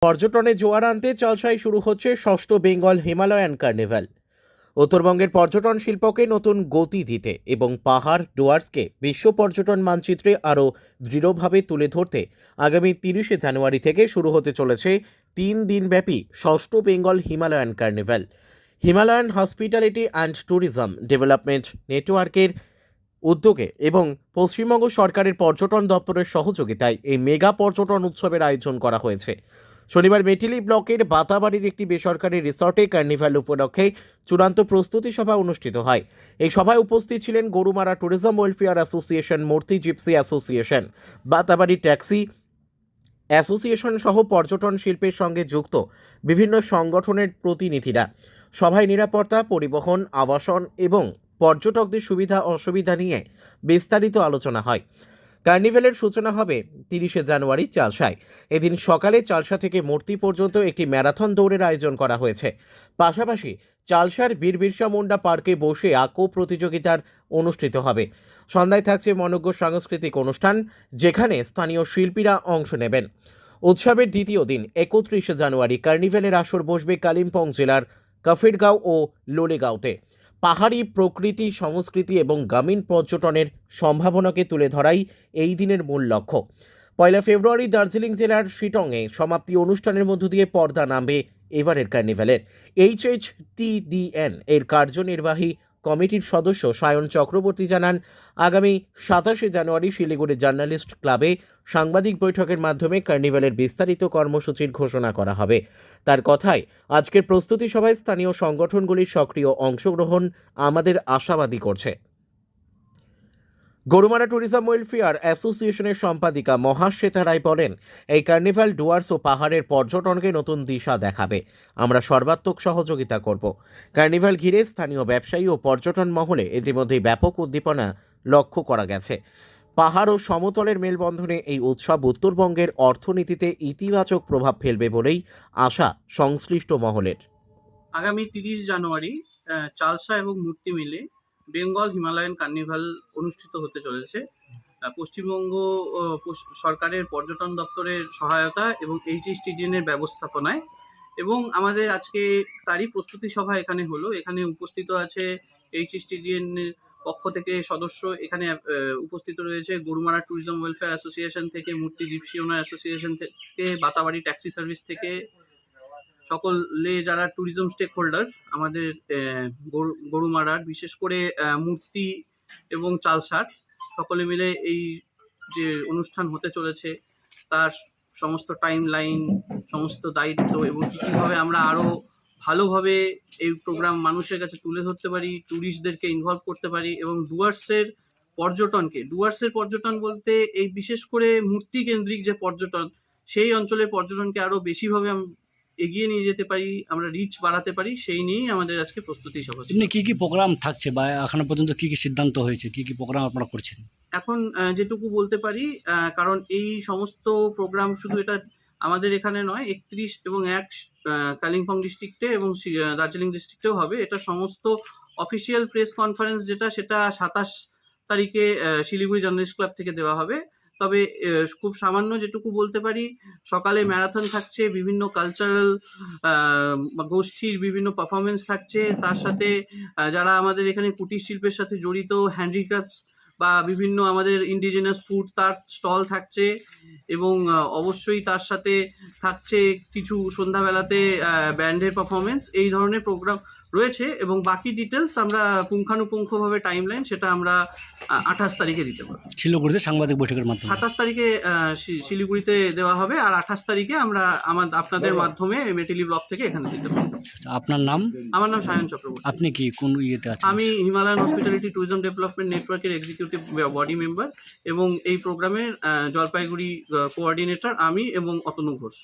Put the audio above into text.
পর্যটনে জোয়ার আনতে চালসায় শুরু হচ্ছে ষষ্ঠ বেঙ্গল হিমালয়ান কার্নিভাল। উত্তরবঙ্গের পর্যটন শিল্পকে নতুন গতি দিতে এবং পাহাড় ডুয়ার্সকে বিশ্ব পর্যটন মানচিত্রে আরও দৃঢ়ভাবে তুলে ধরতে আগামী 30শে জানুয়ারি থেকে শুরু হতে চলেছে 3 দিনব্যাপী ষষ্ঠ Bengal Himalayan carnival. Himalayan hospitality and tourism development নেটওয়ার্কের উদ্যোগে এবং পশ্চিমবঙ্গ সরকারের পর্যটন দপ্তরের সহযোগিতায় এই মেগা পর্যটন উৎসবের আয়োজন করা হয়েছে। শনিবার মেটিলি ব্লকের বাতাবাড়ির একটি বেসরকারি রিসর্টে কার্নিভাল উপলক্ষে চূড়ান্ত প্রস্তুতি সভা অনুষ্ঠিত হয়। এই সভায় উপস্থিত ছিলেন Gorumara tourism welfare association, Murti gypsy association, Batabari taxi association সহ পর্যটন শিল্পের সঙ্গে যুক্ত বিভিন্ন সংগঠনের প্রতিনিধিরা। সভায় নিরাপত্তা, পরিবহন, আবাসন এবং পর্যটকদের সুবিধা অসুবিধা নিয়ে বিস্তারিত আলোচনা হয়। কার্নিভ্যালের সূচনা হবে 30শে জানুয়ারি চালসায়। এদিন সকালে চালসা থেকে মূর্তি পর্যন্ত একটি ম্যারাথন দৌড়ের আয়োজন করা হয়েছে। পাশাপাশি চালসার বীর বিরসা মুন্ডা পার্কে বসে আঁকো প্রতিযোগিতার অনুষ্ঠিত হবে। সন্ধ্যায় থাকছে মনোজ্ঞ সাংস্কৃতিক অনুষ্ঠান, যেখানে স্থানীয় শিল্পীরা অংশ নেবেন। উৎসবের দ্বিতীয় দিন 31শে জানুয়ারি কার্নিভ্যালের আসর বসবে কালিম্পং জেলার কাফিরগাঁও ও লোলেগাঁওতে। পাহাড়ি প্রকৃতি, সংস্কৃতি এবং গ্রামীণ পর্যটনের সম্ভাবনাকে তুলে ধরাই এই দিনের মূল লক্ষ্য। 1 ফেব্রুয়ারি দার্জিলিং জেলার শিটংয়ে সমাপ্তি অনুষ্ঠানের মধ্য দিয়ে পর্দা নামবে এবারের কার্নিভ্যালের। HHTDN এর কার্যনির্বাহী কমিটির সদস্য সায়ন চক্রবর্তী জানান, আগামী 27শে জানুয়ারি শিলিগুড়ি জার্নালিস্ট ক্লাবে সাংবাদিক বৈঠকের মাধ্যমে কার্নিভ্যালের বিস্তারিত কর্মসূচির ঘোষণা করা হবে। তার কথায়, আজকের প্রস্তুতি সভায় স্থানীয় সংগঠনগুলির সক্রিয় অংশগ্রহণ আমাদের আশাবাদী করছে। গরুমারা ট্যুরিজম ওয়েলফেয়ার অ্যাসোসিয়েশনের সম্পাদিকা মহাশ্বেতা রায় বলেন, এই কার্নিভাল ডুয়ার্স ও পাহাড়ের পর্যটনকে নতুন দিশা দেখাবে। আমরা সর্বাত্মক সহযোগিতা করব। কার্নিভাল ঘিরে স্থানীয় ব্যবসায়ী ও পর্যটন মহলে ইতিমধ্যেই ব্যাপক উদ্দীপনা লক্ষ্য করা গেছে। পাহাড় ও সমতলের মেলবন্ধনে এই উৎসব উত্তরবঙ্গের অর্থনীতিতে ইতিবাচক প্রভাব ফেলবে বলেই আশা সংশ্লিষ্ট মহলের। আগামী 30 জানুয়ারি চালসা এবং মূর্তি মিলে বেঙ্গল হিমালয়ান কার্নিভাল অনুষ্ঠিত হতে চলেছে। পশ্চিমবঙ্গ সরকারের পর্যটন দপ্তরের সহায়তা এবং HHTDN এর ব্যবস্থাপনায়, এবং আমাদের আজকে তারই প্রস্তুতি সভা এখানে হলো। এখানে উপস্থিত আছে HHTDN এর পক্ষ থেকে সদস্য, এখানে উপস্থিত রয়েছে গরুমারা ট্যুরিজম ওয়েলফেয়ার অ্যাসোসিয়েশন থেকে, মূর্তি জিপসি ওনার অ্যাসোসিয়েশন থেকে, বাতাবাড়ি ট্যাক্সি সার্ভিস থেকে, সকলে যারা ট্যুরিজম স্টেক হোল্ডার আমাদের গরুমারার, বিশেষ করে মূর্তি এবং চালসার সকলে মিলে এই যে অনুষ্ঠান হতে চলেছে তার সমস্ত টাইম লাইন, সমস্ত দায়িত্ব এবং কীভাবে আমরা আরও ভালোভাবে এই প্রোগ্রাম মানুষের কাছে তুলে ধরতে পারি, ট্যুরিস্টদেরকে ইনভলভ করতে পারি এবং ডুয়ার্সের পর্যটন বলতে এই বিশেষ করে মূর্তি কেন্দ্রিক যে পর্যটন, সেই অঞ্চলের পর্যটনকে আরও বেশিভাবে এগিয়ে নিয়ে যেতে পারি, আমরা রিচ বাড়াতে পারি, সেই নিয়েই আমাদের আজকে প্রস্তুতি সভা। কি কি প্রোগ্রাম থাকছে বা এখনো পর্যন্ত কি কি সিদ্ধান্ত হয়েছে, কি কি প্রোগ্রাম আপনারা করছেন? এখন যেটুকু বলতে পারি, কারণ এই সমস্ত প্রোগ্রাম শুধু এটা আমাদের এখানে নয়, 31 এবং 1 কালিম্পং ডিস্ট্রিক্টে এবং দার্জিলিং ডিস্ট্রিক্টেও হবে। এটা সমস্ত অফিসিয়াল প্রেস কনফারেন্স সেটা 27 তারিখে শিলিগুড়ি জার্নালিস্ট ক্লাব থেকে দেওয়া হবে। তবে খুব সামান্য যেটুকু বলতে পারি, সকালে ম্যারাথন থাকছে, বিভিন্ন কালচারাল গোষ্ঠীর বিভিন্ন পারফরমেন্স থাকছে, তার সাথে যারা আমাদের এখানে কুটির শিল্পের সাথে জড়িত হ্যান্ডিক্রাফটস বা বিভিন্ন আমাদের ইন্ডিজিনাস ফুড, তার স্টল থাকছে, এবং অবশ্যই তার সাথে থাকছে কিছু সন্ধ্যাবেলাতে ব্যান্ডের পারফরমেন্স। এই ধরনের প্রোগ্রাম রয়েছে এবং বাকি ডিটেলস আমরা পুঙ্খানুপুঙ্খভাবে টাইমলাইন সেটা আমরা 28 তারিখে দিতে পারবো। শিলিগুড়িতে সাংবাদিক বৈঠকের মাধ্যমে 27 তারিখে শিলিগুড়িতে দেওয়া হবে, আর 28 তারিখে আমরা আপনাদের মাধ্যমে মেটিলি ব্লক থেকে এখানে দিতে পারবো। আপনার নাম? আমার নাম সায়ন চক্রবর্তী। আপনি কি কোন ইয়েতে আছেন? আমি হিমালয়ান হসপিটালিটি ট্যুরিজম ডেভেলপমেন্ট নেটওয়ার্কের এক্সিকিউটিভ বডি মেম্বার এবং এই প্রোগ্রামের জলপাইগুড়ি কোঅর্ডিনেটর আমি এবং অতনু ঘোষ।